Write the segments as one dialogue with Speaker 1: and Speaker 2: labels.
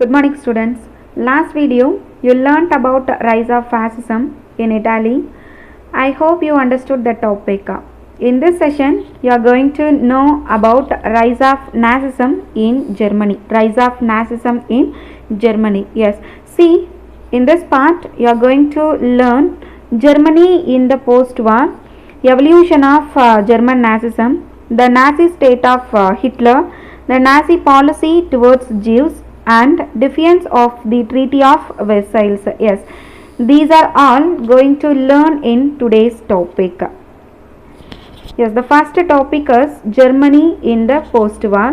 Speaker 1: Good morning students. Last video you learnt about rise of fascism in Italy. I hope you understood the topic. In this session you are going to know about rise of Nazism in Germany. Rise of Nazism in Germany. Yes. See, in this part you are going to learn Germany in the post-war, evolution of German Nazism, the Nazi state of Hitler, the Nazi policy towards Jews, and defiance of the Treaty of Versailles. Yes, these are all going to learn in today's topic. Yes, the first topic is Germany in the post-war.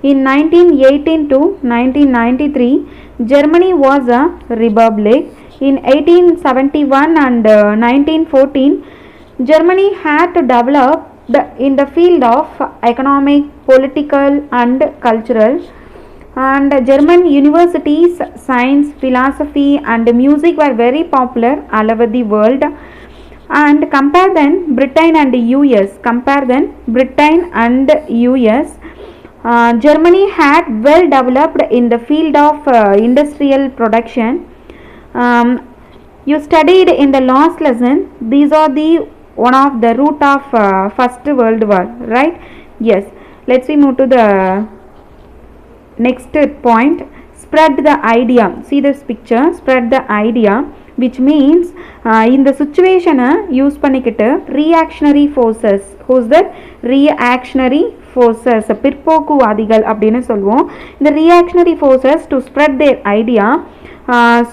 Speaker 1: In 1918 to 1993, Germany was a republic. In 1871 and 1914, Germany had to develop in the field of economic, political and cultural, and German universities, science, philosophy and music were very popular all over the world. And compare then Britain and US. Germany had well developed in the field of industrial production. You studied in the last lesson, these are the one of the root of First World War, right? Yes, let's we move to the next point. Spread the idea. See this picture, spread the idea, which means in the situation use பண்ணிக்கிட்டு reactionary forces. Who's that? Reactionary forces, பிற்போக்குவாதிகள் அப்படின்னு சொல்லுவோம். இந்த reactionary forces to spread their idea,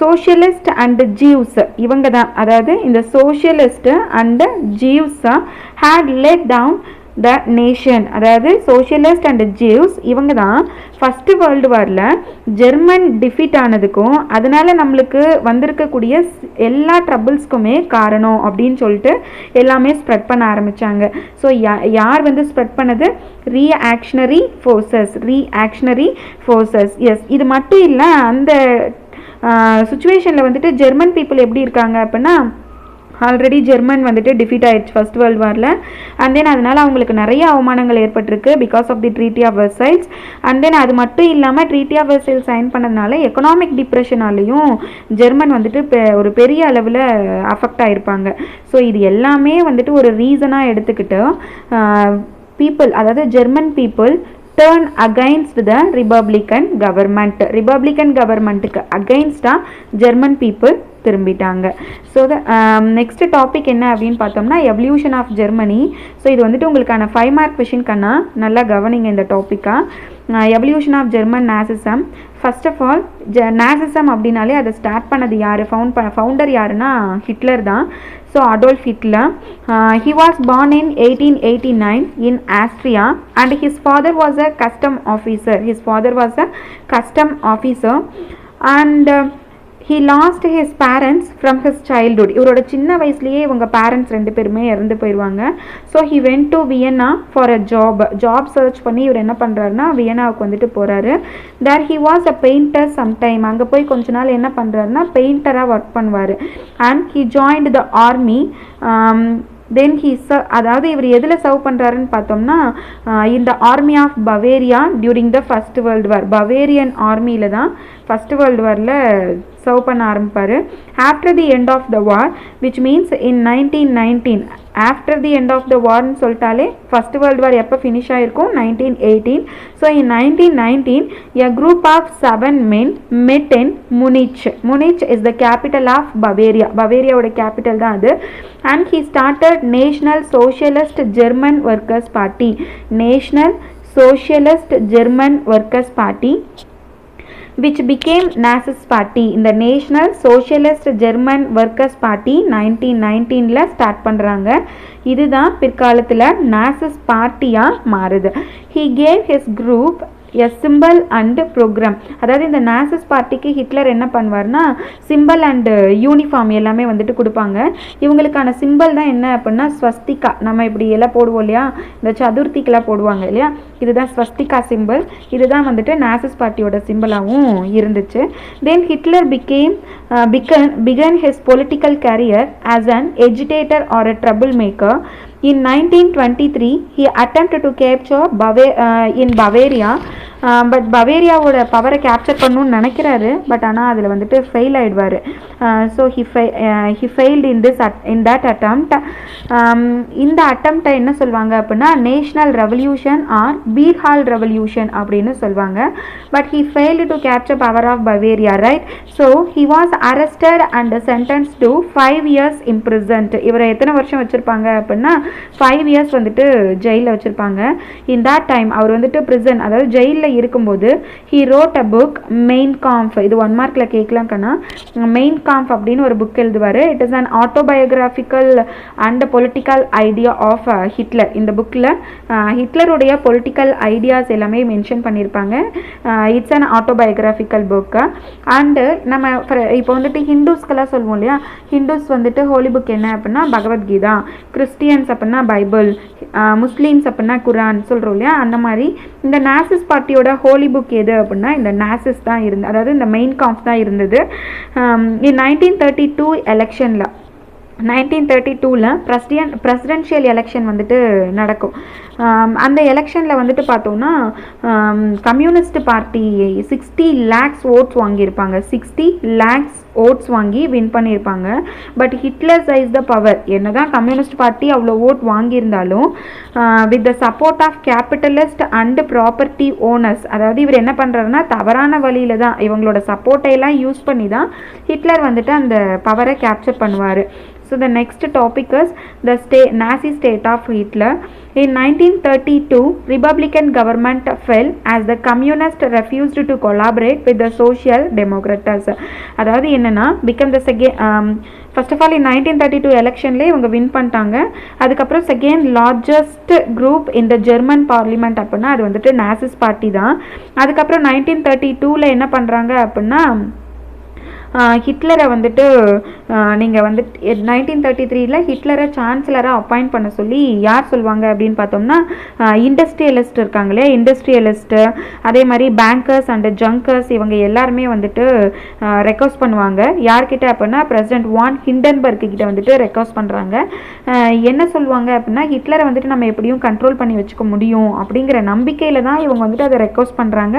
Speaker 1: socialist and Jews இவங்க தான், அதாவது இந்த socialist and Jews had let down the nation. அதாவது socialist and Jews இவங்க தான் ஃபர்ஸ்ட் வேர்ல்டு வாரில் ஜெர்மன் டிஃபீட் ஆனதுக்கும் அதனால நம்மளுக்கு வந்திருக்கக்கூடிய எல்லா ட்ரபிள்ஸ்க்குமே காரணம் அப்படின்னு சொல்லிட்டு எல்லாமே ஸ்ப்ரெட் பண்ண ஆரம்பித்தாங்க. ஸோ யார் வந்து ஸ்ப்ரெட் பண்ணது? ரீஆக்ஷனரி ஃபோர்ஸஸ். எஸ், இது மட்டும் இல்லை, அந்த சுச்சுவேஷனில் வந்துட்டு ஜெர்மன் பீப்புள் எப்படி இருக்காங்க அப்படின்னா, ஆல்ரெடி ஜெர்மன் வந்துட்டு டிஃபீட் ஆயிடுச்சு ஃபர்ஸ்ட் வேர்ல்டு வாரில். அண்ட் தென் அதனால் அவங்களுக்கு நிறைய அவமானங்கள் ஏற்பட்டிருக்கு because of the treaty of Versailles. And then அது மட்டும் இல்லாமல் ட்ரீட்டி ஆஃப் வெர்சைல்ஸ் சைன் பண்ணதுனால எக்கனாமிக் டிப்ரெஷனாலையும் ஜெர்மன் வந்துட்டு ஒரு பெரிய அளவில் அஃபெக்ட் ஆகிருப்பாங்க. ஸோ இது எல்லாமே வந்துட்டு ஒரு ரீசனாக எடுத்துக்கிட்டு பீப்புள், அதாவது German people turn against the Republican government. Republican governmentக்கு அகைன்ஸ்டாக ஜெர்மன் பீப்புள் திரும்பிட்டாங்க. ஸோ த நெக்ஸ்ட் டாபிக் என்ன அப்படின்னு பார்த்தோம்னா எவல்யூஷன் ஆஃப் ஜெர்மனி. ஸோ இது வந்துட்டு உங்களுக்கான 5 மார்க் கொஷின்கான நல்லா கவனிங்க இந்த டாப்பிக்காக. Evolution of German Nazism. First of all Nazism அப்படின்னாலே அதை ஸ்டார்ட் பண்ணது யார்? ஃபவுண்டர் யாருன்னா ஹிட்லர் தான். So Adolf Hitler. He was born in 1889 in Austria and his father was a custom officer. And he lost his parents from his childhood. இவரோட சின்ன வயசுலேயே இவங்க பேரண்ட்ஸ் 2 பேருமே இறந்து போயிடுவாங்க. So he went to Vienna for a job search பண்ணி இவர் என்ன பண்ணுறாருன்னா வியன்னாவுக்கு வந்துட்டு போகிறாரு. there he was a painter sometime. அங்கே போய் கொஞ்ச நாள் என்ன பண்ணுறாருன்னா பெயிண்டராக ஒர்க் பண்ணுவார். and he joined the army. Then அதாவது இவர் எதில் சர்வ் பண்ணுறாருன்னு பார்த்தோம்னா இந்த army of Bavaria during the first world war. Bavarian ஆர்மியில் தான் ஃபர்ஸ்ட் வேர்ல்டு வாரில் சர்வ் பண்ண ஆரம்பிப்பார். After the end of the war, which means in 1919. After the end of the வார்னு சொல்லிட்டாலே ஃபர்ஸ்ட் வேர்ல்டு வார் எப்போ ஃபினிஷ் ஆகிருக்கும்? 1918. So in 1919 a group of 7 men met in Munich. Munich is the capital of Bavaria. பவேரியாவோட capital தான் அது. and he started National Socialist German Workers Party. National Socialist German Workers Party which became Nazist Party. இந்த National Socialist German Workers Party 1919ல start பண்ணுறாங்க. இதுதான் பிற்காலத்தில் narcissist பார்ட்டியாக மாறுது. He gave his group a symbol and program. அதாவது இந்த narcissist பார்ட்டிக்கு Hitler என்ன பண்ணுவார்னா சிம்பிள் அண்ட் யூனிஃபார்ம் எல்லாமே வந்துட்டு கொடுப்பாங்க. இவங்களுக்கான சிம்பிள் தான் என்ன அப்படின்னா ஸ்வஸ்திகா. நம்ம இப்படி எல்லாம் போடுவோம் இல்லையா, இந்த சதுர்த்திக்கெல்லாம் போடுவாங்க இல்லையா, இதுதான் ஸ்வஸ்திகா சிம்பிள். இதுதான் வந்துட்டு நாசிஸ்ட் பார்ட்டியோட சிம்பிளாகவும் இருந்துச்சு. தென் Hitler began his political career as an agitator or a troublemaker. In 1923, he attempted to capture in Bavaria but பவேரியாவோட பவரை கேப்சர் பண்ணணும்னு நினைக்கிறாரு. பட் ஆனால் அதில் வந்துட்டு ஃபெயில் ஆகிடுவார். So he failed in that attempt. இந்த அட்டம்ப்டை என்ன சொல்லுவாங்க அப்படின்னா national revolution or beer hall revolution அப்படின்னு சொல்லுவாங்க. But he failed to capture power of Bavaria, right? So he was arrested and sentence to 5 years imprisoned. இவரை எத்தனை வருஷம் வச்சுருப்பாங்க அப்படின்னா 5 years வந்துட்டு ஜெயிலில் வச்சுருப்பாங்க. இன் தட் டைம் அவர் வந்துட்டு பிரிசன், அதாவது ஜெயிலில் இருக்கும்போது he wrote a book Mein Kampf. இது 1 மார்க்கில் கேட்கலாம்க்கண்ணா. மெயின் காம்ப் அப்படின்னு ஒரு புக் எழுதுவார். It is an autobiographical and political idea of Hitler. இந்த புக்கில் ஹிட்லருடைய பொலிட்டிக்கல் ஐடியாஸ் எல்லாமே மென்ஷன் பண்ணியிருப்பாங்க. It's an autobiographical book. And நம்ம இப்போ வந்துட்டு ஹிந்துஸ்க்கெல்லாம் சொல்லுவோம் இல்லையா, ஹிந்துஸ் வந்துட்டு ஹோலி புக் என்ன அப்படின்னா பகவத்கீதா, கிறிஸ்டியன்ஸ் அப்படின்னா பைபிள், முஸ்லீம்ஸ் அப்படின்னா குரான் சொல்கிறோம் இல்லையா. அந்த மாதிரி இந்த நாசிஸ் பார்ட்டியோட ஹோலி புக் எது அப்படின்னா இந்த நாசிஸ் தான் இருந்தது, அதாவது இந்த மெயின் காம்ப் தான் இருந்தது. 1932 எலெக்ஷனில் 1932 பிரசிடென்ஷியல் எலெக்ஷன் வந்துட்டு நடக்கும். அந்த எலெக்ஷனில் வந்துட்டு பார்த்தோம்னா கம்யூனிஸ்ட் பார்ட்டி 60 lakhs ஓட்ஸ் வாங்கியிருப்பாங்க. 60 lakhs ஓட்ஸ் வாங்கி வின் பண்ணியிருப்பாங்க. But Hitler seize the power. என்ன தான் கம்யூனிஸ்ட் பார்ட்டி அவ்வளோ ஓட் வாங்கியிருந்தாலும் with the support of capitalist and property owners, அதாவது இவர் என்ன பண்ணுறாருன்னா தவறான வழியில் தான் இவங்களோட சப்போர்ட்டையெல்லாம் யூஸ் பண்ணி தான் ஹிட்லர் வந்துட்டு அந்த பவரை கேப்சர் பண்ணுவார். So the next topic is the Nazi state of Hitler. In 1932, Republican government fell as the communists refused to collaborate with the Social Democrats. அதாவது என்னன்னா become the first of all in 1932 எலெக்ஷன்லேயே இவங்க win பண்ணிட்டாங்க. அதுக்கப்புறம் second largest group இந்த German parliament அப்படின்னா அது வந்துட்டு Nazis party தான். அதுக்கப்புறம் 1932 என்ன பண்ணுறாங்க அப்படின்னா ஹிட்லரை வந்துட்டு நீங்கள் வந்துட்டு 1933 ஹிட்லரை சான்சலராக அப்பாயிண்ட் பண்ண சொல்லி யார் சொல்லுவாங்க அப்படின்னு பார்த்தோம்னா இண்டஸ்ட்ரியலிஸ்ட் இருக்காங்களே, இண்டஸ்ட்ரியலிஸ்ட்டு அதே மாதிரி பேங்கர்ஸ் அண்ட் ஜங்கர்ஸ் இவங்க எல்லாருமே வந்துட்டு ரெக்வஸ்ட் பண்ணுவாங்க. யார்கிட்ட அப்படின்னா பிரசிடென்ட் வான் ஹிண்டன்பர்க் கிட்ட வந்துட்டு ரெக்வஸ்ட் பண்ணுறாங்க. என்ன சொல்லுவாங்க அப்படின்னா ஹிட்லரை வந்துட்டு நம்ம எப்படியும் கண்ட்ரோல் பண்ணி வச்சுக்க முடியும் அப்படிங்கிற நம்பிக்கையில் தான் இவங்க வந்துட்டு அதை ரெக்வஸ்ட் பண்ணுறாங்க.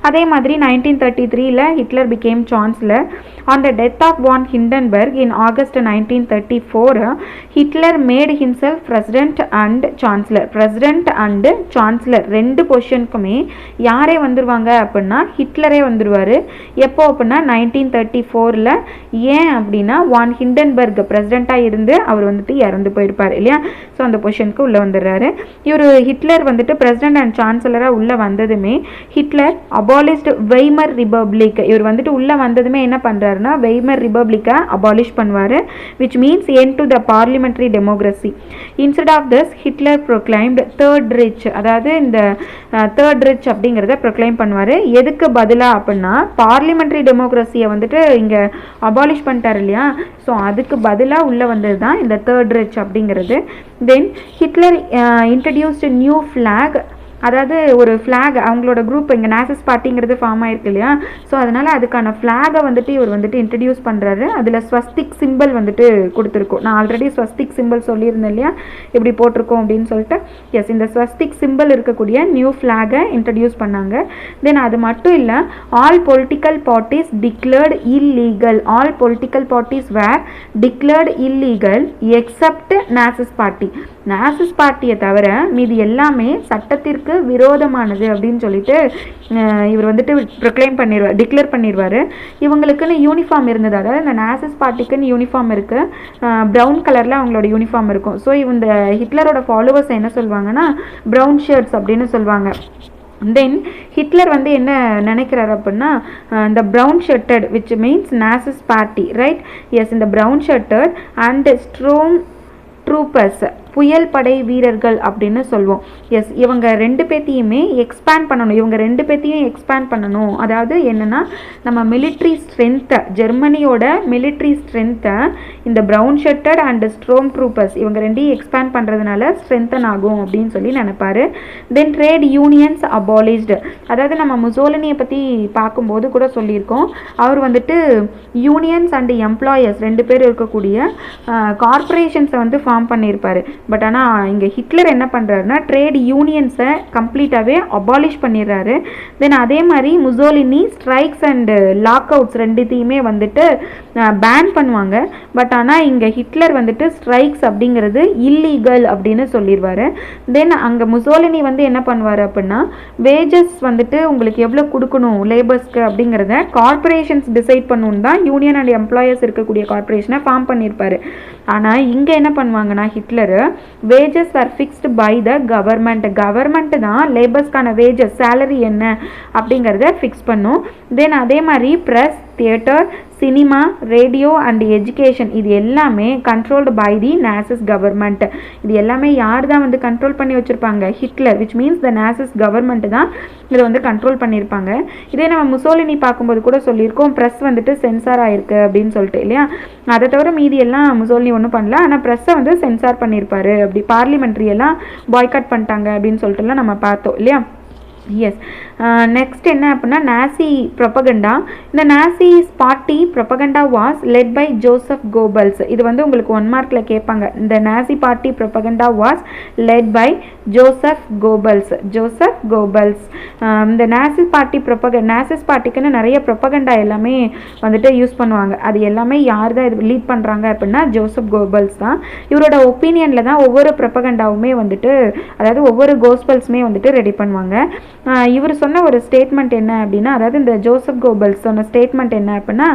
Speaker 1: அதே மாதிரி 1933 Hitler became chancellor. On the death of von Hindenburg in August 1934, Hitler made himself president and chancellor. President and chancellor ரெண்டு பொசிஷனுக்குமே யாரே வந்துருவாங்க அப்படின்னா ஹிட்லரே வந்துருவார். எப்போ அப்படின்னா 1934. ஏன் அப்படின்னா வான் ஹிண்டன்பர்க் பிரசிடெண்ட்டாக இருந்து அவர் வந்துட்டு இறந்து போயிருப்பார் இல்லையா. ஸோ அந்த பொசிஷனுக்கு உள்ளே வந்துடுறாரு. இவர் ஹிட்லர் வந்துட்டு பிரசிடென்ட் அண்ட் சான்சலராக உள்ளே வந்ததுமே ஹிட்லர் அபாலிஸ்ட் வெய்மர் ரிபப்ளிக். இவர் வந்துட்டு உள்ளே வந்ததுமே என்ன பண்ணுறாரு வெய்மர் ரிபப்ளிக்கை அபாலிஷ் பண்ணுவார், which means end to the parliamentary democracy. Instead of this, Hitler proclaimed Third Reich, அதாவது இந்த Third Reich அப்படிங்கிறத ப்ரொக்ளைம் பண்ணுவார். எதுக்கு பதிலாக அப்படின்னா பார்லிமெண்ட்ரி டெமோக்ரஸியை வந்துட்டு இங்கே அபாலிஷ் பண்ணிட்டார் இல்லையா. ஸோ அதுக்கு பதிலாக உள்ளே வந்தது தான் இந்த Third Reich அப்படிங்கிறது. தென் ஹிட்லர் இன்ட்ரடியூஸ்ட் நியூ ஃப்ளாக், அதாவது ஒரு ஃப்ளாக் அவங்களோட குரூப் இங்கே நாசிஸ் பார்ட்டிங்கிறது ஃபார்ம் ஆயிருக்கு இல்லையா. ஸோ அதனால் அதுக்கான ஃப்ளாகை வந்துட்டு இவர் வந்துட்டு இன்ட்ரடியூஸ் பண்ணுறாரு. அதில் ஸ்வஸ்திக் சிம்பிள் வந்துட்டு கொடுத்துருக்கோம். நான் ஆல்ரெடி ஸ்வஸ்திக் சிம்பிள் சொல்லியிருந்தேன் இல்லையா, இப்படி போட்டிருக்கோம் அப்படின்னு சொல்லிட்டு. எஸ், இந்த ஸ்வஸ்திக் சிம்பிள் இருக்கக்கூடிய நியூ ஃப்ளாகை இன்ட்ரடியூஸ் பண்ணாங்க. தென் அது மட்டும் இல்லை, all political parties declared illegal. All political parties were declared illegal except Nazis party. Nazis பார்ட்டியை தவிர மீது எல்லாமே சட்டத்திற்கு விரோதமானது அப்படின்னு சொல்லிட்டு இவர் வந்துட்டு டிக்ளேர் பண்ணிடுவார். இவங்களுக்குன்னு யூனிஃபார்ம் இருந்தது, அதாவது இந்த நாசிஸ் பார்ட்டிக்குன்னு யூனிஃபார்ம் இருக்குது, ப்ரௌன் கலரில் அவங்களோட யூனிஃபார்ம் இருக்கும். ஸோ இந்த ஹிட்லரோட ஃபாலோவர்ஸ் என்ன சொல்லுவாங்கன்னா ப்ரௌன் ஷர்ட்ஸ் அப்படின்னு சொல்லுவாங்க. தென் ஹிட்லர் வந்து என்ன நினைக்கிறார் அப்படின்னா இந்த brown shirted which means Nazis party, right? Yes, இந்த brown shirted and storm troopers புயல் படை வீரர்கள் அப்படின்னு சொல்லுவோம். எஸ், இவங்க ரெண்டு பேர்த்தையுமே எக்ஸ்பேண்ட் பண்ணணும். இவங்க ரெண்டு பேர்த்தையும் எக்ஸ்பேண்ட் பண்ணணும். அதாவது என்னென்னா நம்ம மிலிட்ரி ஸ்ட்ரென்த்தை, ஜெர்மனியோட மிலிட்ரி ஸ்ட்ரென்த்தை இந்த brown shirted and storm troopers இவங்க ரெண்டையும் எக்ஸ்பேண்ட் பண்ணுறதுனால ஸ்ட்ரென்தன் ஆகும் அப்படின்னு சொல்லி நினைப்பாரு. தென் ட்ரேட் யூனியன்ஸ் அபாலிஷ்டு, அதாவது நம்ம முசோலினியை பற்றி பார்க்கும்போது கூட சொல்லியிருக்கோம். அவர் வந்துட்டு யூனியன்ஸ் அண்ட் எம்ப்ளாயர்ஸ் ரெண்டு பேர் இருக்கக்கூடிய கார்பரேஷன்ஸை வந்து ஃபார்ம் பண்ணியிருப்பார். பட் ஆனால் இங்கே ஹிட்லர் என்ன பண்ணுறாருன்னா ட்ரேட் யூனியன்ஸை கம்ப்ளீட்டாகவே அபாலிஷ் பண்ணிடுறாரு. தென் அதே மாதிரி Mussolini strikes and lockouts ரெண்டுத்தையுமே வந்துட்டு பேன் பண்ணுவாங்க. பட் ஆனால் இங்கே ஹிட்லர் வந்துட்டு ஸ்ட்ரைக்ஸ் அப்படிங்கிறது இல்லீகல் அப்படின்னு சொல்லிடுவார். தென் அங்கே முசோலினி வந்து என்ன பண்ணுவார் அப்படின்னா வேஜஸ் வந்துட்டு உங்களுக்கு எவ்வளோ கொடுக்கணும் லேபர்ஸ்க்கு அப்படிங்கிறத கார்பரேஷன்ஸ் டிசைட் பண்ணணுன்னு தான் யூனியன் அண்ட் எம்ப்ளாயர்ஸ் இருக்கக்கூடிய கார்பரேஷனை ஃபார்ம் பண்ணியிருப்பாரு. ஆனால் இங்கே என்ன பண்ணுவாங்கன்னா Hitler wages are fixed by the government தான் லேபர்ஸ்க்கான வேஜஸ் சேலரி என்ன அப்படிங்கிறத ஃபிக்ஸ் பண்ணும். தென் அதே மாதிரி press, theatre, cinema, radio and education இது எல்லாமே controlled by the Nazis government. இது எல்லாமே யார் தான் வந்து கண்ட்ரோல் பண்ணி வச்சுருப்பாங்க? Hitler, which means the Nazis government தான் இதை வந்து கண்ட்ரோல் பண்ணியிருப்பாங்க. இதே நம்ம முசோலினி பார்க்கும்போது கூட சொல்லியிருக்கோம் ப்ரெஸ் வந்துட்டு சென்சார் ஆயிருக்கு அப்படின்னு சொல்லிட்டு இல்லையா. அதை தவிர மீதி எல்லாம் முசோலினி ஒன்றும் பண்ணல, ஆனால் ப்ரெஸ்ஸை வந்து சென்சார் பண்ணியிருப்பாரு. அப்படி பார்லிமெண்ட்ரி எல்லாம் பாய்காட் பண்ணிட்டாங்க அப்படின்னு சொல்லிட்டுலாம் நம்ம பார்த்தோம் இல்லையா. எஸ், நெக்ஸ்ட் என்ன அப்படின்னா நாசி ப்ரொபகண்டா. இந்த Nazis party propaganda was led by Joseph Goebbels. இது வந்து உங்களுக்கு 1 மார்க்கில் கேட்பாங்க. இந்த Nazi party propaganda was led by Joseph Goebbels. இந்த நாசிஸ் பார்ட்டிக்குன்னு நிறைய ப்ரொபகண்டா எல்லாமே வந்துட்டு யூஸ் பண்ணுவாங்க. அது எல்லாமே யார் தான் இது லீட் பண்ணுறாங்க அப்படின்னா ஜோசப் கோபல்ஸ் தான். இவரோட ஒப்பீனியனில் தான் ஒவ்வொரு ப்ரொபகண்டாவுமே வந்துட்டு, அதாவது ஒவ்வொரு கோஸ்பல்ஸுமே வந்துட்டு ரெடி பண்ணுவாங்க. இவர் சொன்ன ஒரு ஸ்டேட்மெண்ட் என்ன அப்படின்னா, அதாவது இந்த ஜோசப் கோபல்ஸ் சொன்ன ஸ்டேட்மெண்ட் என்ன அப்படின்னா,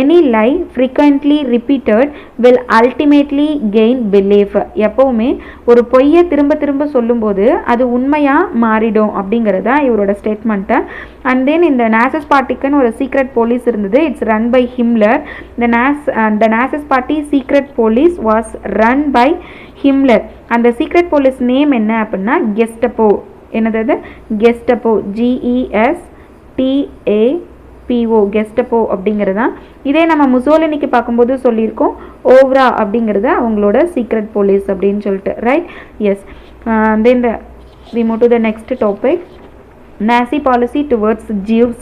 Speaker 1: any lie frequently repeated will ultimately gain belief. எப்போவுமே ஒரு பொய்யை திரும்ப திரும்ப சொல்லும்போது அது உண்மையாக மாறிடும் அப்படிங்கிறதா இவரோட ஸ்டேட்மெண்ட்டை. அண்ட் தென் இந்த நாசிஸ் பார்ட்டிக்குன்னு ஒரு சீக்ரெட் போலீஸ் இருந்தது. It's run by Himmler. the Nazis party secret police was run by Himmler. அந்த சீக்ரெட் போலீஸ் நேம் என்ன அப்படின்னா கெஸ்டப்போ. என்னது? கெஸ்டப்போ, GESTAPO, கெஸ்டப்போ அப்படிங்கிறது தான். இதே நம்ம முசோலினிக்கு பார்க்கும்போது சொல்லியிருக்கோம் ஓவ்ரா அப்படிங்கிறது அவங்களோட சீக்ரெட் போலீஸ் அப்படின்னு சொல்லிட்டு, right? Yes. Then we move to the next topic. Nazi policy towards Jews.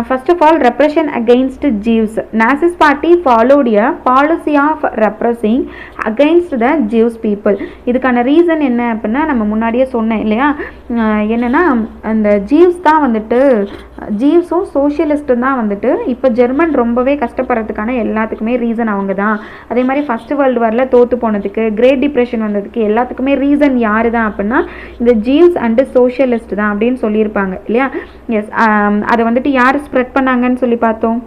Speaker 1: First of all, repression against Jews. Nazi party followed a policy of repressing against the Jews people. இதுக்கான reason என்ன அப்படின்னா நம்ம முன்னாடியே சொன்னேன் இல்லையா, என்னென்னா அந்த Jeeves தான் வந்துட்டு, ஜீவ்ஸும் சோஷியலிஸ்ட்டும் தான் வந்துட்டு இப்போ ஜெர்மன் ரொம்பவே கஷ்டப்படுறதுக்கான எல்லாத்துக்குமே ரீசன் அவங்க தான். அதே மாதிரி ஃபர்ஸ்ட் வேர்ல்டு வாரில் தோற்று போனதுக்கு, கிரேட் டிப்ரெஷன் வந்ததுக்கு எல்லாத்துக்குமே ரீசன் யார் தான் அப்படின்னா இந்த ஜீவ்ஸ் அண்டு சோஷியலிஸ்ட் தான் அப்படின்னு சொல்லியிருப்பாங்க இல்லையா. எஸ், அதை வந்துட்டு யார் ஸ்ப்ரெட் பண்ணாங்கன்னு சொல்லி பார்த்தோம்.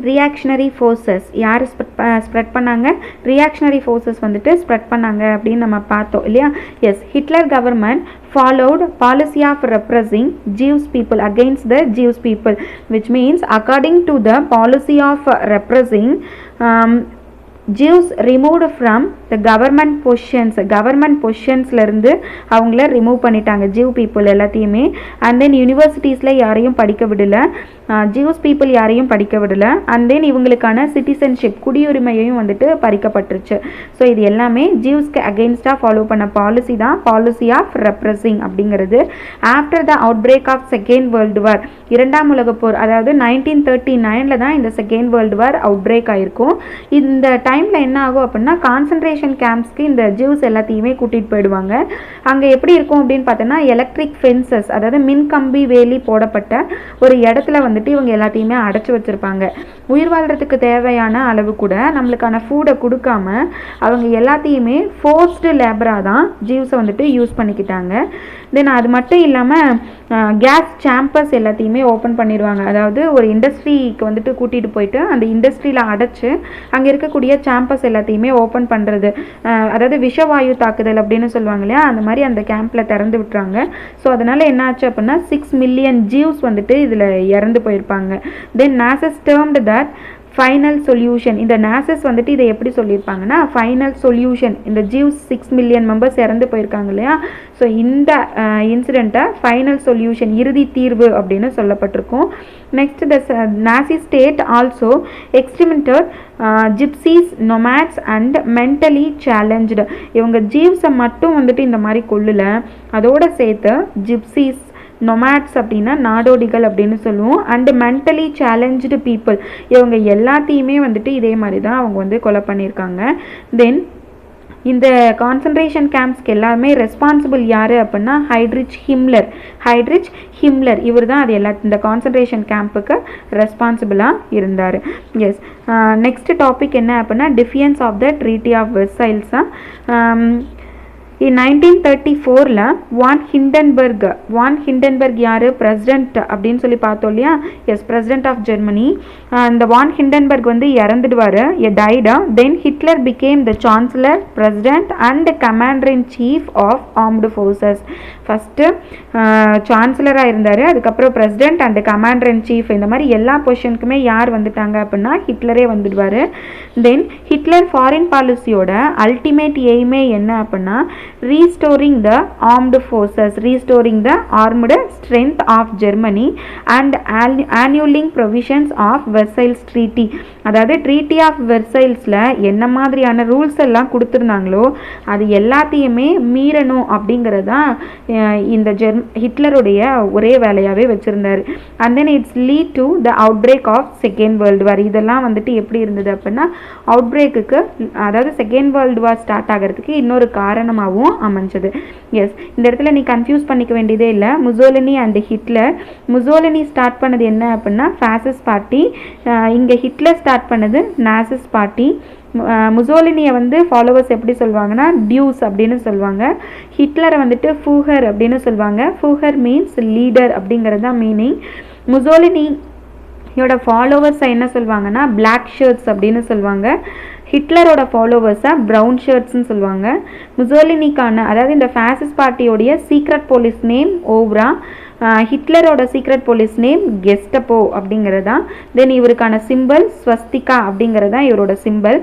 Speaker 1: ரியாக்ஷனரி ஃபோர்ஸஸ் யார் ஸ்ப்ரெட் பண்ணாங்க? ரியாக்ஷனரி ஃபோர்ஸஸ் வந்துட்டு ஸ்ப்ரெட் பண்ணாங்க அப்படின்னு நம்ம பார்த்தோம் இல்லையா. Yes, Hitler government followed policy of repressing Jewish people against the Jewish people, which means according to the policy of repressing Jews removed from the government பொசிஷன்ஸ்லேருந்து அவங்கள remove பண்ணிட்டாங்க Jeev people எல்லாத்தையுமே. And then யூனிவர்சிட்டிஸில் யாரையும் படிக்க விடலை, ஜீவ்ஸ் பீப்புள் யாரையும் படிக்க விடலை. And then இவங்களுக்கான சிட்டிசன்ஷிப் குடியுரிமையையும் வந்துட்டு பறிக்கப்பட்டுருச்சு. ஸோ இது எல்லாமே ஜீவ்ஸ்க்கு அகெயின்ஸ்டாக ஃபாலோ பண்ண பாலிசி தான் பாலிசி ஆஃப் ரெப்ரெஸிங் அப்படிங்கிறது. After the outbreak of second world war, 2ஆம் உலகப் போர், அதாவது 1939 தான் இந்த second world war outbreak ஆகிருக்கும். இந்த டைமில் என்ன ஆகும் அப்படின்னா கான்சன்ட்ரேஷன் கேம்ப்ஸ்க்கு இந்த ஜூஸ் எல்லாத்தையுமே கூட்டிகிட்டு போயிடுவாங்க. அங்கே எப்படி இருக்கும் அப்படின்னு பார்த்தோன்னா எலக்ட்ரிக் ஃபென்சஸ், அதாவது மின்கம்பி வேலி போடப்பட்ட ஒரு இடத்துல வந்துட்டு இவங்க எல்லாத்தையுமே அடைச்சி வச்சுருப்பாங்க. உயிர் வாழ்கிறதுக்கு தேவையான அளவு கூட நம்மளுக்கான ஃபுட்டை கொடுக்காம அவங்க எல்லாத்தையுமே ஃபோர்ஸ்டு லேபராக தான் ஜீவ்ஸை வந்துட்டு யூஸ் பண்ணிக்கிட்டாங்க. தென் அது மட்டும் இல்லாமல் கேஸ் சாம்பர்ஸ் எல்லாத்தையுமே ஓப்பன் பண்ணிடுவாங்க. அதாவது ஒரு இண்டஸ்ட்ரிக்கு வந்துட்டு கூட்டிகிட்டு போயிட்டு அந்த இண்டஸ்ட்ரியில் அடைச்சி அங்கே இருக்கக்கூடிய சாம்பர்ஸ் எல்லாத்தையுமே ஓப்பன் பண்ணுறது, அதாவது விஷவாயு தாக்குதல் அப்படின்னு சொல்லுவாங்க இல்லையா, அந்த மாதிரி அந்த கேம்பில் திறந்து விட்டுறாங்க. ஸோ அதனால் என்ன ஆச்சு அப்படின்னா 6 மில்லியன் ஜீவ்ஸ் வந்துட்டு இதில் இறந்து போயிருப்பாங்க. தென் நாசஸ் டேர்ம்டு தட் ஃபைனல் சொல்யூஷன். இந்த நாசஸ் வந்துட்டு இதை எப்படி சொல்லியிருப்பாங்கன்னா ஃபைனல் சொல்யூஷன். இந்த ஜீவ்ஸ் 6 மில்லியன் மெம்பர்ஸ் இறந்து போயிருக்காங்க இல்லையா, ஸோ இந்த இன்சிடெண்ட்டை ஃபைனல் சொல்யூஷன், இறுதி தீர்வு அப்படின்னு சொல்லப்பட்டிருக்கும். Next the Nazi state also exterminated gypsies, nomads and mentally challenge. இவங்க ஜீவ்ஸை மட்டும் வந்துட்டு இந்த மாதிரி கொல்லல, அதோட சேர்த்து ஜிப்சிஸ், நொமேட்ஸ் அப்படின்னா நாடோடிகள் அப்படின்னு சொல்லுவோம், அண்டு மென்டலி சேலஞ்சு பீப்புள், இவங்க எல்லாத்தையுமே வந்துட்டு இதே மாதிரி தான் அவங்க வந்து கொலை பண்ணியிருக்காங்க. தென் இந்த கான்சன்ட்ரேஷன் கேம்ப்ஸ்க்கு எல்லாருமே ரெஸ்பான்சிபிள் யார் அப்படின்னா ஹைட்ரிச் ஹிம்லர். இவர் தான் அது இந்த கான்சன்ட்ரேஷன் கேம்புக்கு ரெஸ்பான்சிபிளாக இருந்தார். எஸ், நெக்ஸ்ட் டாபிக் என்ன அப்படின்னா defiance of the treaty of வெர்சைல்ஸா. In 1934 வான் ஹிண்டன்பர்க் யார் பிரசிடென்ட் அப்படின்னு சொல்லி பார்த்தோம் இல்லையா, எஸ், பிரசிடென்ட் ஆஃப் ஜெர்மனி. இந்த வான் ஹிண்டன்பர்க் வந்து இறந்துடுவார், டைடா. Then Hitler became the chancellor, president and commander in chief of armed forces. First சான்சலராக இருந்தார், அதுக்கப்புறம் president and commander in chief, இந்த மாதிரி எல்லா பொசிஷனுக்குமே யார் வந்துட்டாங்க அப்படின்னா ஹிட்லரே வந்துடுவார். தென் ஹிட்லர் ஃபாரின் பாலிசியோட அல்டிமேட் எய்மே என்ன அப்படின்னா restoring the armed forces, restoring the armed strength of Germany and annulling provisions of Versailles Treaty. அதாவது ட்ரீட்டி ஆஃப் வெர்சைல்ஸில் என்ன மாதிரியான ரூல்ஸ் எல்லாம் கொடுத்துருந்தாங்களோ அது எல்லாத்தையுமே மீறணும் அப்படிங்கிறது தான் இந்த ஹிட்லருடைய ஒரே வேலையாகவே வச்சுருந்தார். And then it's lead to the outbreak of second world war. இதெல்லாம் வந்துட்டு எப்படி இருந்தது அப்படின்னா அவுட் பிரேக்குக்கு, அதாவது செகண்ட் வேர்ல்டு வார் ஸ்டார்ட் ஆகிறதுக்கு இன்னொரு காரணமாகவும் அமைஞ்சது. எஸ், இந்த இடத்துல நீ கன்ஃபியூஸ் பண்ணிக்க வேண்டியதே இல்லை. Mussolini and Hitler. Mussolini start பண்ணது என்ன அப்படின்னா ஃபாசிஸ்ட் பார்ட்டி, இங்கே ஹிட்லர் ஸ்டார்ட் பண்ணது நாசிஸ்ட் பார்ட்டி. முசோலினியை வந்து ஃபாலோவர்ஸ் எப்படி சொல்லுவாங்கன்னா டியூஸ் அப்படின்னு சொல்லுவாங்க, ஹிட்லரை வந்துட்டு ஃபூஹர் அப்படின்னு சொல்லுவாங்க. ஃபூஹர் மீன்ஸ் லீடர் அப்படிங்கிறது தான் மீனிங். முசோலினியோட ஃபாலோவர்ஸை என்ன சொல்லுவாங்கன்னா பிளாக் ஷர்ட்ஸ் அப்படின்னு சொல்லுவாங்க, ஹிட்லரோட ஃபாலோவர்ஸை ப்ரௌன் ஷர்ட்ஸ்ன்னு சொல்லுவாங்க. முசோலினிக்கான, அதாவது இந்த ஃபாசிஸ்ட் பார்ட்டியோடைய சீக்ரெட் போலீஸ் நேம் ஓவ்ரா, ஹிட்லரோட சீக்ரெட் போலீஸ் நேம் கெஸ்டப்போ அப்படிங்கிறது தான். தென் இவருக்கான சிம்பிள் ஸ்வஸ்திகா அப்படிங்கிறது தான் இவரோட சிம்பிள்.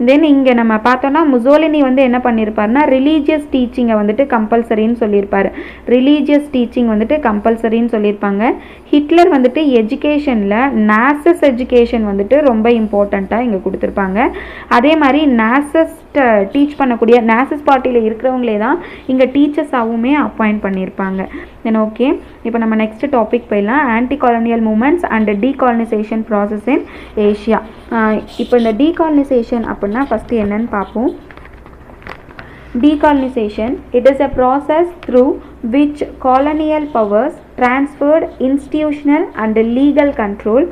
Speaker 1: தென் இங்கே நம்ம பார்த்தோன்னா முசோலினி வந்து என்ன பண்ணியிருப்பாருன்னா ரிலீஜியஸ் டீச்சிங்கை வந்துட்டு கம்பல்சரின்னு சொல்லியிருப்பார். ரிலீஜியஸ் டீச்சிங் வந்துட்டு கம்பல்சரின்னு சொல்லியிருப்பாங்க. ஹிட்லர் வந்துட்டு எஜுகேஷனில் நாசஸ் எஜுகேஷன் வந்துட்டு ரொம்ப இம்பார்ட்டண்ட்டாக இங்கே கொடுத்துருப்பாங்க. அதே மாதிரி நாசஸ் டீச் பண்ணக்கூடிய நாசஸ் பார்ட்டியில் இருக்கிறவங்களே தான் இங்கே டீச்சர்ஸாகவுமே அப்பாயிண்ட் பண்ணியிருப்பாங்க. தென் ஓகே, இப்போ நம்ம நெக்ஸ்ட் டாபிக் போயிடலாம். Anti colonial moments and decolonisation process in Asia. இப்போ இந்த டீகாலனைசேஷன் அப்படின்னா ஃபஸ்ட்டு என்னன்னு பார்ப்போம். Decolonization, it is a process through which colonial powers transferred institutional and legal control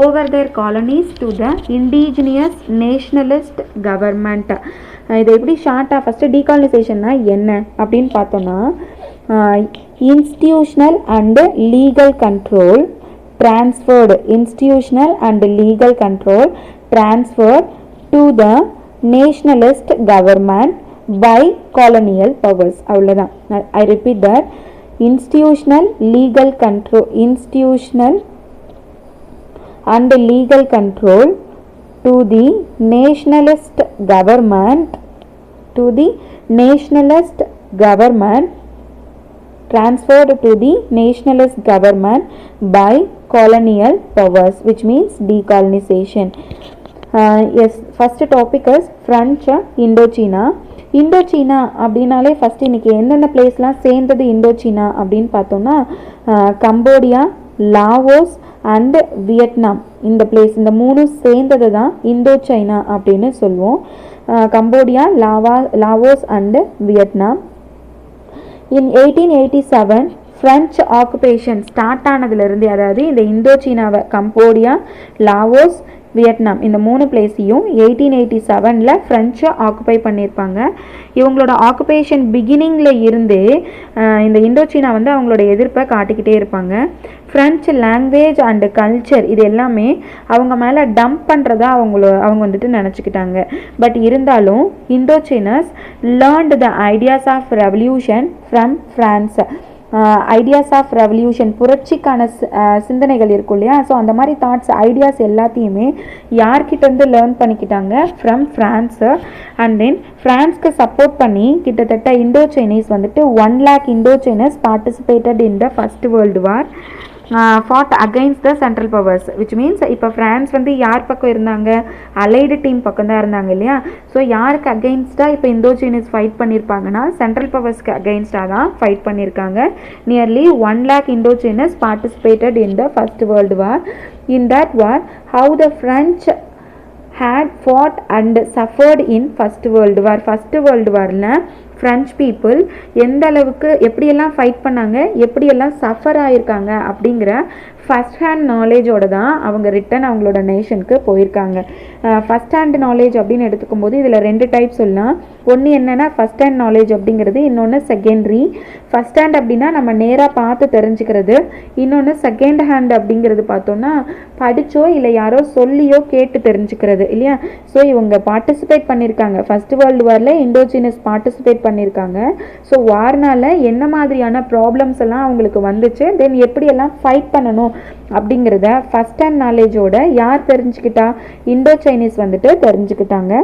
Speaker 1: over their colonies to the indigenous nationalist government. இதை எப்படி ஷார்ட்டாக first டீகாலனைசேஷன்னா என்ன அப்படின்னு பார்த்தோன்னா institutional and legal control transferred, institutional and legal control transferred to the nationalist government by colonial powers. அவ்வளோதான். I repeat that, institutional legal control, institutional and legal control to the nationalist government, to the nationalist government, transferred to the nationalist government by colonial powers, which means decolonization. Yes, first topic is French Indochina. இந்தோச்சீனா அப்படின்னாலே first இன்றைக்கி எந்தெந்த பிளேஸ்லாம் சேர்ந்தது Indochina அப்படின்னு பார்த்தோன்னா Cambodia, Laos and Vietnam. இந்த place, இந்த மூணும் சேர்ந்தது தான் இந்தோ சைனா அப்படின்னு சொல்லுவோம். Cambodia, Laos and Vietnam. In 1887 French occupation start ஆனதுலேருந்து, அதாவது இந்த இந்தோச்சீனாவை கம்போடியா, லாவோஸ், வியட்நாம் இந்த மூணு பிளேஸையும் 1887 ஃப்ரெஞ்சு ஆக்குபை பண்ணியிருப்பாங்க. இவங்களோட ஆக்குபேஷன் பிகினிங்கில் இருந்தே இந்த இந்தோச்சீனா வந்து அவங்களோட எதிர்ப்பை காட்டிக்கிட்டே இருப்பாங்க. ஃப்ரெஞ்சு லாங்குவேஜ் அண்டு கல்ச்சர் இது எல்லாமே அவங்க மேலே டம்ப் பண்ணுறதா அவங்க வந்துட்டு நினச்சிக்கிட்டாங்க. பட் இருந்தாலும் Indochinese learned the ideas of revolution from France. Ideas of revolution, புரட்சிக்கான சிந்தனைகள் இருக்கும் இல்லையா, ஸோ அந்த மாதிரி தாட்ஸ் ஐடியாஸ் எல்லாத்தையுமே யார்கிட்டேருந்து லேர்ன் பண்ணிக்கிட்டாங்க, ஃப்ரம் ஃப்ரான்ஸு. அண்ட் தென் ஃப்ரான்ஸ்க்கு சப்போர்ட் பண்ணி கிட்டத்தட்ட இண்டோ சைனீஸ் வந்துட்டு 1 lakh Indo Chinese participated in the first world war, fought against the central powers, which means இப்போ ஃப்ரான்ஸ் வந்து யார் பக்கம் இருந்தாங்க, அலைடு டீம் பக்கம் தான் இருந்தாங்க இல்லையா. ஸோ யாருக்கு அகெயின்ஸ்டாக இப்போ இந்தோ சைனீஸ் ஃபைட் பண்ணியிருப்பாங்கன்னா சென்ட்ரல் பவர்ஸ்க்கு அகெயின்ஸ்டாக தான் ஃபைட் பண்ணியிருக்காங்க. Nearly 1 lakh Indo Chinese participated in the first world war. In that war how the French had fought and suffered in first world war. first world warல French people எந்த அளவுக்கு எப்படியெல்லாம் fight பண்ணாங்க, எப்படியெல்லாம் suffer ஆகியிருக்காங்க அப்படிங்கிற first hand நாலேஜோடு தான் அவங்க ரிட்டன் அவங்களோட நேஷனுக்கு போயிருக்காங்க. ஃபஸ்ட் ஹேண்ட் நாலேஜ் அப்படின்னு எடுத்துக்கும் போது இதில் 2 டைப் சொல்லலாம். ஒன்று என்னென்னா ஃபஸ்ட் ஹேண்ட் நாலேஜ் அப்படிங்கிறது, இன்னொன்று செகண்டரி. ஃபஸ்ட் ஹேண்ட் அப்படின்னா நம்ம நேராக பார்த்து தெரிஞ்சுக்கிறது, இன்னொன்று செகண்ட் ஹேண்ட் அப்படிங்கிறது பார்த்தோன்னா படித்தோ இல்லை யாரோ சொல்லியோ கேட்டு தெரிஞ்சுக்கிறது இல்லையா. ஸோ இவங்க பார்ட்டிசிபேட் பண்ணியிருக்காங்க ஃபர்ஸ்ட் வேர்ல்டு வாரில், இண்டோ சைனீஸ் பார்ட்டிசிபேட் பண்ணியிருக்காங்க. ஸோ வார்னால என்ன மாதிரியான ப்ராப்ளம்ஸ் எல்லாம் அவங்களுக்கு வந்துச்சு, தென் எப்படியெல்லாம் ஃபைட் பண்ணணும் அப்படிங்கிறத ஃபஸ்ட் ஹேண்ட் நாலேஜோட யார் தெரிஞ்சுக்கிட்டா, இண்டோ சைனீஸ் வந்துட்டு தெரிஞ்சுக்கிட்டாங்க.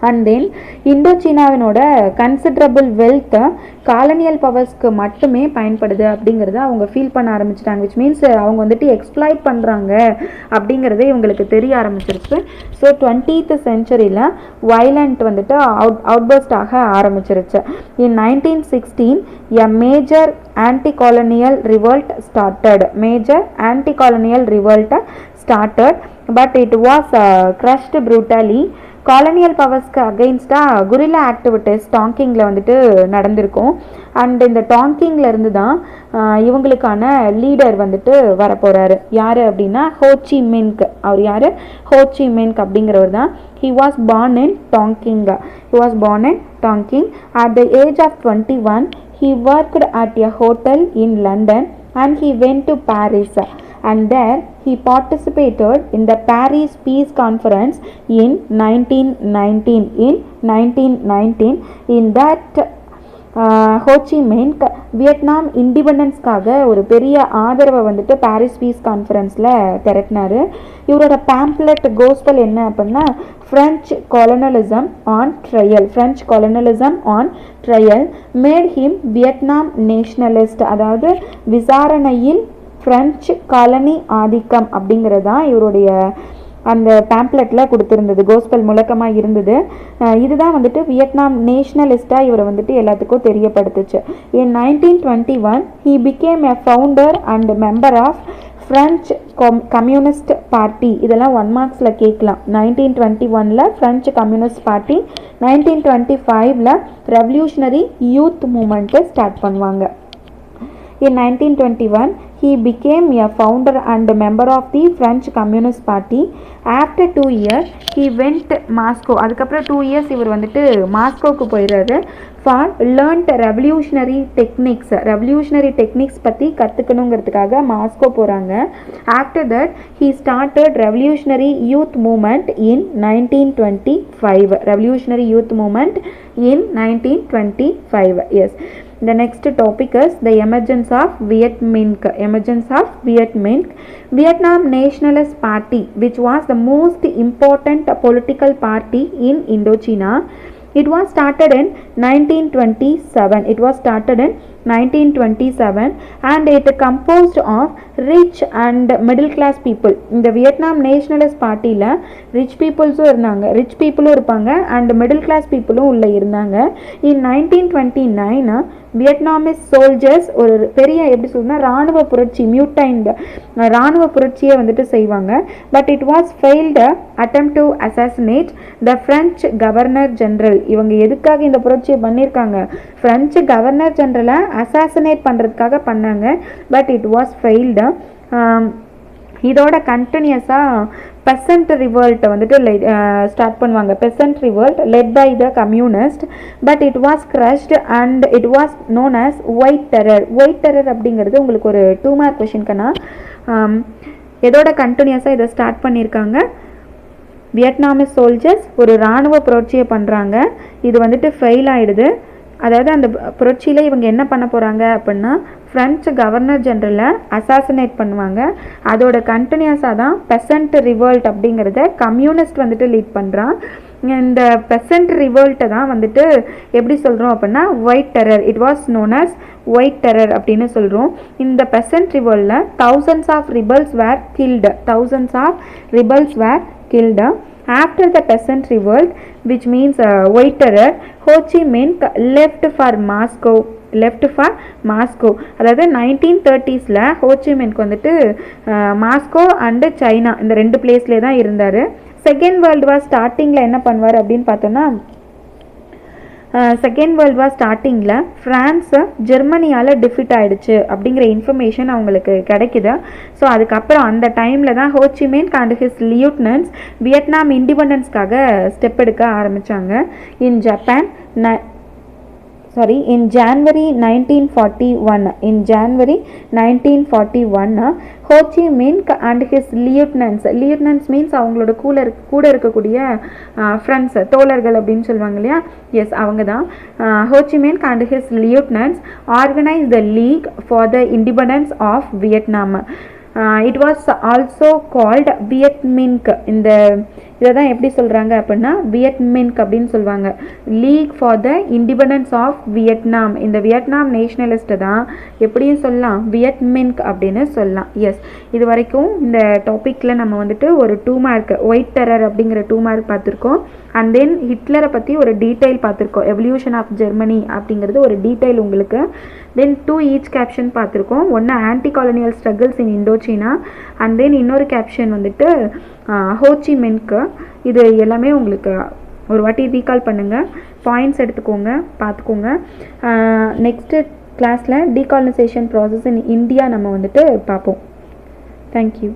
Speaker 1: அண்ட் தென் இண்டோ சீனாவினோட கன்சிடரபிள் வெல்த்தை காலனியல் பவர்ஸ்க்கு மட்டுமே பயன்படுது அப்படிங்கிறத அவங்க ஃபீல் பண்ண ஆரம்பிச்சிட்டாங்க. விச் மீன்ஸ் அவங்க வந்துட்டு எக்ஸ்ப்ளாய்ட் பண்ணுறாங்க அப்படிங்கிறதே இவங்களுக்கு தெரிய ஆரம்பிச்சிருச்சு. ஸோ 20th centuryயில் வயலண்ட் வந்துட்டு அவுட்பர்ஸ்ட் ஆக ஆரம்பிச்சிருச்சு. In 1916 a major anti colonial revolt started but it was crushed brutally. Colonial பவர்ஸ்க்கு அகெயின்ஸ்டாக குரில்லா ஆக்டிவிட்டீஸ் டாங்கிங்கில் வந்துட்டு நடந்திருக்கும். அண்ட் இந்த டாங்கிங்கில் இருந்து தான் இவங்களுக்கான லீடர் வந்துட்டு வரப்போகிறாரு. யார் அப்படின்னா ஹோச்சி மின்க். அவர் யார்? ஹோச்சி மின்க் அப்படிங்கிறவர் தான். He was born in Tonking. At the age of 21, he worked at a hotel in London and he went to Paris. And there he participated in the Paris Peace Conference in 1919. In that ஹோச்சி மின்க் Vietnam இண்டிபெண்டன்ஸ்க்காக ஒரு பெரிய ஆதரவை வந்துட்டு Paris piece கான்ஃபரன்ஸில் திரட்டினார். இவரோட pamphlet gospel என்ன அப்படின்னா French colonialism on trial made him Vietnam nationalist. அதாவது விசாரணையில் French colony ஆதிக்கம் அப்படிங்கிறது தான் இவருடைய அந்த பேம்ப்லெட்டில் கொடுத்துருந்தது, கோஸ்பல் முழக்கமாக இருந்தது. இதுதான் வந்துட்டு வியட்நாம் நேஷ்னலிஸ்ட்டாக இவரை வந்துட்டு எல்லாத்துக்கும் தெரியப்படுத்துச்சு. இன் 1921 he became a founder and member of French Communist Party. இதெல்லாம் 1 marksல கேட்கலாம். 1921ல French Communist Party, 1925ல ரெவல்யூஷனரி யூத் மூமெண்ட்டு ஸ்டார்ட் பண்ணுவாங்க. In 1921 he became a founder and member of the French Communist Party. After 2 years he went Moscow. அதுக்கப்புறம் 2 years இவர் வந்துட்டு மாஸ்கோவுக்கு போயிடுறாரு. for learned revolutionary techniques பற்றி கற்றுக்கணுங்கிறதுக்காக மாஸ்கோ போகிறாங்க. After that he started revolutionary youth movement in 1925. Yes. The next topic is the emergence of Viet Minh. Vietnam Nationalist Party, which was the most important political party in Indochina. It was started in 1927 and it composed of rich and middle class people. இந்த Vietnam nationalist பார்ட்டியில் rich பீப்புள்ஸும் இருப்பாங்க and middle class பீப்புளும் உள்ளே இருந்தாங்க. இன் 1929 Vietnamese soldiers ஒரு பெரிய எப்படி சொல்லுன்னா இராணுவ புரட்சியை வந்துட்டு செய்வாங்க. But it was failed attempt to assassinate the French governor general. இவங்க எதுக்காக இந்த புரட்சியை பண்ணியிருக்காங்க? ஃப்ரெஞ்சு கவர்னர் ஜெனரலை அசாசினேட் பண்ணுறதுக்காக பண்ணாங்க. But it was failed. இதோட கண்டினியூஸாக பெசன்ட் ரிவல்ட்டை வந்துட்டு ஸ்டார்ட் பண்ணுவாங்க. Peasant revolt led by the communist. But it was crushed and it was known as white terror அப்படிங்கிறது உங்களுக்கு ஒரு 2 மார்க் கொஷின்கனா. இதோட கண்டினியூஸாக இதை ஸ்டார்ட் பண்ணியிருக்காங்க. வியட்நாமிஸ் சோல்ஜர்ஸ் ஒரு இராணுவ புரட்சியை பண்ணுறாங்க. இது வந்துட்டு ஃபெயில் ஆகிடுது. அதாவது அந்த புரட்சியில் இவங்க என்ன பண்ண போகிறாங்க அப்படின்னா ஃப்ரெஞ்சு கவர்னர் ஜெனரலை அசாசினேட் பண்ணுவாங்க. அதோட கண்டினியூஸாக தான் பெசன்ட் ரிவோல்ட் அப்படிங்கிறத கம்யூனிஸ்ட் வந்துட்டு லீட் பண்ணுறான். இந்த பெசன்ட் ரிவோல்ட்டை தான் வந்துட்டு எப்படி சொல்கிறோம் அப்படின்னா white terror, it was known as white terror அப்படின்னு சொல்கிறோம். இந்த Besant ரிவோல்ட்டில் thousands of rebels were killed. After the peasant revolt, which means white terror, Ho Chi Minh left for Moscow. அதாவது 1930s ஹோச்சிமின்க்கு வந்துட்டு மாஸ்கோ அண்டு சைனா இந்த 2 பிளேஸ்லேயே தான் இருந்தார். Second world வார் ஸ்டார்டிங்கில் என்ன பண்ணுவார் அப்படின்னு பார்த்தோன்னா, செகண்ட் வேர்ல்டு வார் ஸ்டார்டிங்கில் ஃப்ரான்ஸு ஜெர்மனியால் டிஃபிட் ஆகிடுச்சு அப்படிங்கிற இன்ஃபர்மேஷன் அவங்களுக்கு கிடைக்குது. ஸோ அதுக்கப்புறம் அந்த டைமில் தான் Ho Chi Minh and his லியூட்னன்ட்ஸ் Vietnam இண்டிபெண்டன்ஸ்க்காக step எடுக்க ஆரம்பித்தாங்க. இன் January 1941, Ho Chi Minh and his lieutenants means அவங்களோட கூட இருக்கக்கூடிய ஃப்ரெண்ட்ஸ், தோழர்கள் அப்படின்னு சொல்லுவாங்க இல்லையா, எஸ் அவங்க தான். Ho Chi Minh and his lieutenants organized the League for the Independence of Vietnam. It was also called Viet Minh. இதை தான் எப்படி சொல்கிறாங்க அப்படின்னா வியட் மின்க் அப்படின்னு சொல்லுவாங்க. League for the independence of Vietnam. இந்த வியட்நாம் நேஷனலிஸ்ட்டை தான் எப்படியும் சொல்லலாம் வியட் மின்க் அப்படின்னு சொல்லலாம். எஸ், இது வரைக்கும் இந்த டாப்பிக்கில் நம்ம வந்துட்டு ஒரு 2 மார்க் ஒயிட் டெரர் அப்படிங்கிற 2 மார்க் பார்த்துருக்கோம். அண்ட் தென் ஹிட்லரை பற்றி ஒரு டீட்டெயில் பார்த்துருக்கோம். எவல்யூஷன் ஆஃப் ஜெர்மனி அப்படிங்கிறது ஒரு டீட்டெயில் உங்களுக்கு. தென் 2 ஈச் கேப்ஷன் பார்த்துருக்கோம். ஒன்று anti colonial struggles in Indochina and then இன்னொரு கேப்ஷன் வந்துட்டு ஹோ சி மின்க்கு. இது எல்லாமே உங்களுக்கு ஒரு வாட்டி ரீகால் பண்ணுங்கள், பாயிண்ட்ஸ் எடுத்துக்கோங்க, பார்த்துக்கோங்க. நெக்ஸ்ட்டு கிளாஸில் டீகாலனைசேஷன் ப்ராசஸ் இன் இந்தியா நம்ம வந்துட்டு பார்ப்போம். தேங்க்யூ.